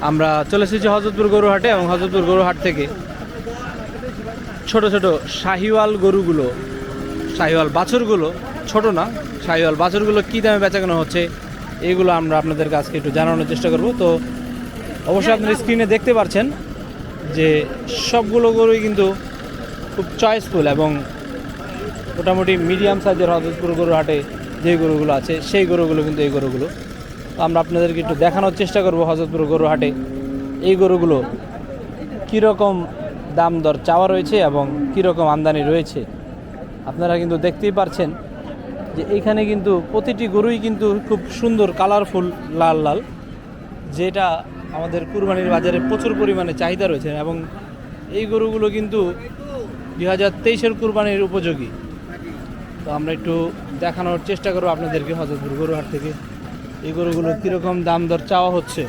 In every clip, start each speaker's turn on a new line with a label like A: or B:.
A: আমরা চলে এসেছি হযরতপুর গরু হাটে এবং হযরতপুর গরু হাট থেকে ছোট ছোট শাহিওয়াল গরুগুলো, শাহিওয়াল বাছুরগুলো, ছোট না শাহিওয়াল বাছুরগুলো কী দামে বেচাকেনা হচ্ছে এইগুলো আমরা আপনাদের কাছে একটু জানানোর চেষ্টা করব। তো অবশ্যই আপনারা স্ক্রিনে দেখতে পাচ্ছেন যে সবগুলো গরুই কিন্তু খুব চয়েসফুল এবং মোটামুটি মিডিয়াম সাইজের হযরতপুর গরু হাটে যে গরুগুলো আছে সেই গরুগুলো কিন্তু এই গরুগুলো। তো আমরা আপনাদেরকে একটু দেখানোর চেষ্টা করব হযরতপুর গরু হাটে এই গরুগুলো কীরকম দাম দর চাওয়া রয়েছে এবং কীরকম আমদানি রয়েছে। আপনারা কিন্তু দেখতেই পারছেন যে এইখানে কিন্তু প্রতিটি গরুই কিন্তু খুব সুন্দর কালারফুল লাল লাল, যেটা আমাদের কুরবানির বাজারে প্রচুর পরিমাণে চাহিদা রয়েছে এবং এই গরুগুলো কিন্তু 2023-এর কুরবানির উপযোগী। তো আমরা একটু দেখানোর চেষ্টা করব আপনাদেরকে হযরতপুর গরু হাট থেকে এই গরুগুলো কীরকম দাম দর চাওয়া হচ্ছে।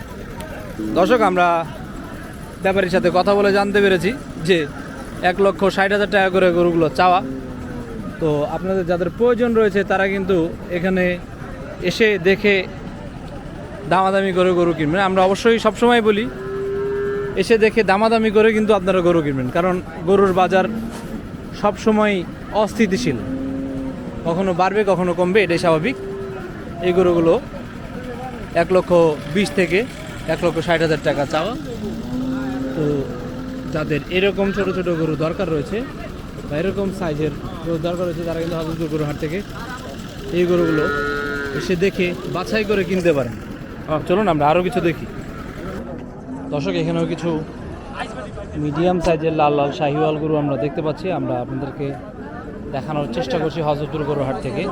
A: দর্শক, আমরা ব্যাপারীর সাথে কথা বলে জানতে পেরেছি যে 1,60,000 টাকা করে গরুগুলো চাওয়া। তো আপনাদের যাদের প্রয়োজন রয়েছে তারা কিন্তু এখানে এসে দেখে দামাদামি করে গরু কিনবেন। আমরা অবশ্যই সবসময় বলি এসে দেখে দামাদামি করে কিন্তু আপনারা গরু কিনবেন, কারণ গরুর বাজার সবসময় অস্থিতিশীল, কখনো বাড়বে কখনো কমবে, এটাই স্বাভাবিক। এই গরুগুলো 1,20,000 থেকে 1,60,000 টাকা চাওয়া। তো যাদের এরকম ছোট ছোট গরু দরকার রয়েছে বা এরকম সাইজের গরু দরকার রয়েছে তারা কিন্তু হযরতপুর গরু হাট থেকে এই গরুগুলো এসে দেখে বাছাই করে কিনতে পারেন। চলুন আমরা আরও কিছু দেখি। দর্শক, এখানেও কিছু মিডিয়াম সাইজের লাল লাল শাহিওয়াল গরু আমরা দেখতে পাচ্ছি। আমরা আপনাদেরকে দেখানোর চেষ্টা করছি হযরতপুর গরু হাট থেকে।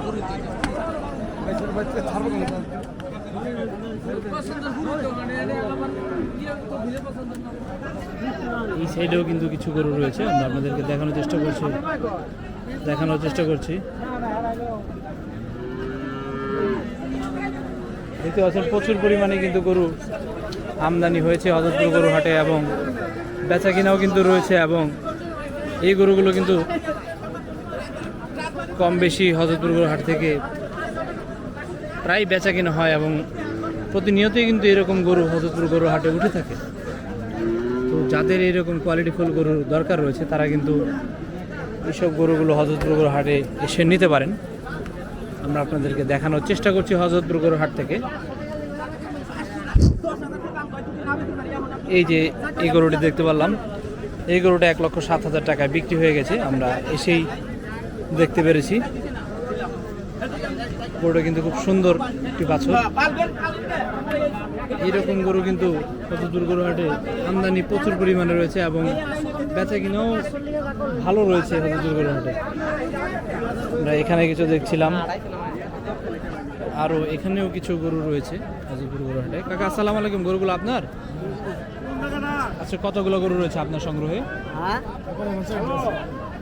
A: এই সাইডেও কিন্তু কিছু গরু রয়েছে, আমরা আপনাদেরকে দেখানোর চেষ্টা করছি। দেখতে পাচ্ছেন প্রচুর পরিমাণে কিন্তু গরু আমদানি হয়েছে হযরতপুর গরু হাটে এবং বেচা কিনাও কিন্তু রয়েছে এবং এই গরুগুলো কিন্তু কম বেশি হযরতপুর গরু হাট থেকে প্রায় বেচা কিনা হয় এবং প্রতিনিয়তই কিন্তু এরকম গরু হযরতপুর গরু হাটে উঠে থাকে। তো যাদের এরকম কোয়ালিটিফুল গরুর দরকার রয়েছে তারা কিন্তু এইসব গরুগুলো হযরতপুর গরু হাটে এসে নিতে পারেন। আমরা আপনাদেরকে দেখানোর চেষ্টা করছি হযরতপুর গরু হাট থেকে। এই যে এই গরুটি দেখতে পারলাম, এই গরুটা 1,07,000 টাকায় বিক্রি হয়ে গেছে, আমরা এসেই দেখতে পেরেছি। গরুটা কিন্তু খুব সুন্দর একটি বাছুর। এইরকম গরু কিন্তু হযরতপুর গরু হাটে আমদানি প্রচুর পরিমাণে রয়েছে এবং বেচা কিনাও ভালো রয়েছে হযরতপুর গরু হাটে। আমরা এখানে কিছু দেখছিলাম, আরও এখানেও কিছু গরু রয়েছে হযরতপুর গরু হাটে। কাকা আসসালামু আলাইকুম, গরুগুলো আপনার? আচ্ছা, কতগুলো গরু রয়েছে আপনার সংগ্রহে?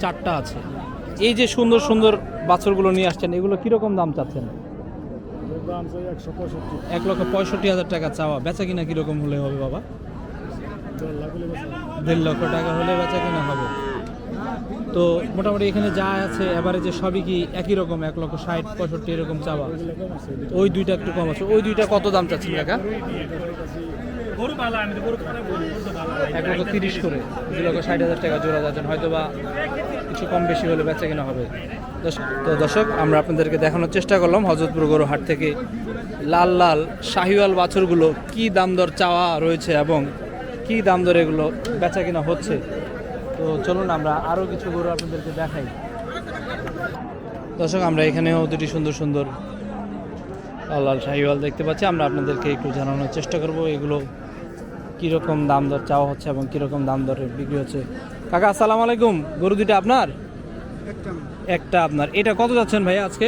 A: 4টা আছে। এই যে সুন্দর সুন্দর বাছুরগুলো নিয়ে আসছেন, এগুলো কিরকম দাম চাচ্ছেন? 1,65,000 টাকা চাওয়া। বেচা কিনা কিরকম হলে হবে বাবা? 1.5 লক্ষ টাকা হলে বেচা কিনা হবে। তো মোটামুটি এখানে যা আছে এভারেজে সবই কি একই রকম 1,60,000-65,000 এরকম চাওয়া? ওই দুইটা একটু কম আছে। ওই দুইটা কত দাম চাচ্ছেন কাকা? 1,30,000 করে, 2,60,000 টাকা জোড়া যাচ্ছেন, হয়তো বা কিছু কম বেশি হলে বেচা কিনা হবে। তো দর্শক, আমরা আপনাদেরকে দেখানোর চেষ্টা করলাম হযরতপুর গরু হাট থেকে লাল লাল শাহিওয়াল বাছুরগুলো কি দাম দর চাওয়া রয়েছে এবং কি দাম দর এগুলো বেচা কিনা হচ্ছে। তো চলুন আমরা আরও কিছু গরু আপনাদেরকে দেখাই। দর্শক, আমরা এখানেও দুটি সুন্দর সুন্দর লাল লাল শাহিওয়াল দেখতে পাচ্ছি। আমরা আপনাদেরকে একটু জানানোর চেষ্টা করব এগুলো কীরকম দাম দর চাওয়া হচ্ছে এবং কীরকম দাম দরে বিক্রি হচ্ছে। কাকা আসসালামু আলাইকুম, গরু দুটো আপনার? একটা আপনার। এটা কত যাচ্ছেন ভাই আজকে?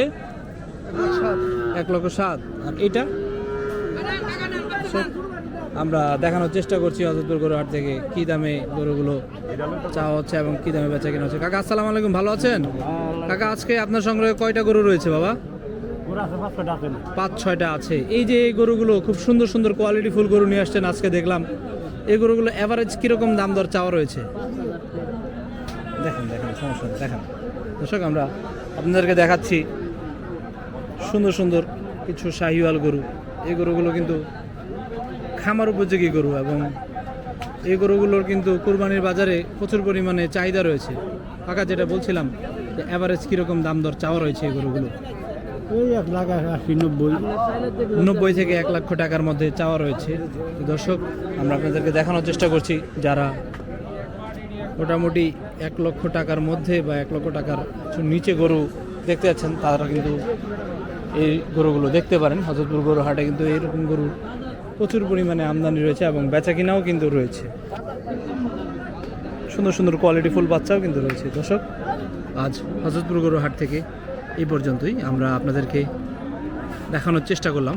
A: 1,07,000। আর এটা আমরা দেখানোর চেষ্টা করছি হযরতপুর গরু হাট থেকে কি দামে গরুগুলো চাওয়া হচ্ছে এবং কি দামে বেচা কিনা হচ্ছে। কাকা আসসালামু আলাইকুম, ভালো আছেন? কাকা, আজকে আপনার সংগ্রহে কয়টা গরু রয়েছে বাবা? 5-6টা আছে। এই যে এই গরুগুলো খুব সুন্দর সুন্দর কোয়ালিটিফুল গরু নিয়ে আসছেন আজকে দেখলাম, এই গরুগুলো এভারেজ কীরকম দাম দর চাওয়া রয়েছে? দেখেন সমস্যা দেখেন। দর্শক, আমরা আপনাদেরকে দেখাচ্ছি সুন্দর সুন্দর কিছু শাহিওয়াল গরু। এই গরুগুলো কিন্তু খামার উপযোগী গরু এবং এই গরুগুলোর কিন্তু কুরবানির বাজারে প্রচুর পরিমাণে চাহিদা রয়েছে। কাকা যেটা বলছিলাম যে অ্যাভারেজ কীরকম দাম দর চাওয়া রয়েছে এই গরুগুলো?
B: ওই 1,80,90
A: 90 থেকে 1 লক্ষ টাকার মধ্যে চাওয়া রয়েছে। তো দর্শক, আমরা আপনাদেরকে দেখানোর চেষ্টা করছি যারা মোটামুটি 1 লক্ষ টাকার মধ্যে বা 1 লক্ষ টাকার নিচে গরু দেখতে যাচ্ছেন তারা কিন্তু এই গরুগুলো দেখতে পারেন। হযরতপুর গরু হাটে কিন্তু এইরকম গরু প্রচুর পরিমাণে আমদানি রয়েছে এবং বেচা কিনাও কিন্তু রয়েছে। সুন্দর সুন্দর কোয়ালিটি ফুল বাচ্চাও কিন্তু রয়েছে। দর্শক, আজ হযরতপুর গরু হাট থেকে এই পর্যন্তই আমরা আপনাদেরকে দেখানোর চেষ্টা করলাম।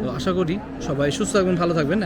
A: তো আশা করি সবাই সুস্থ থাকবেন, ভালো থাকবেন।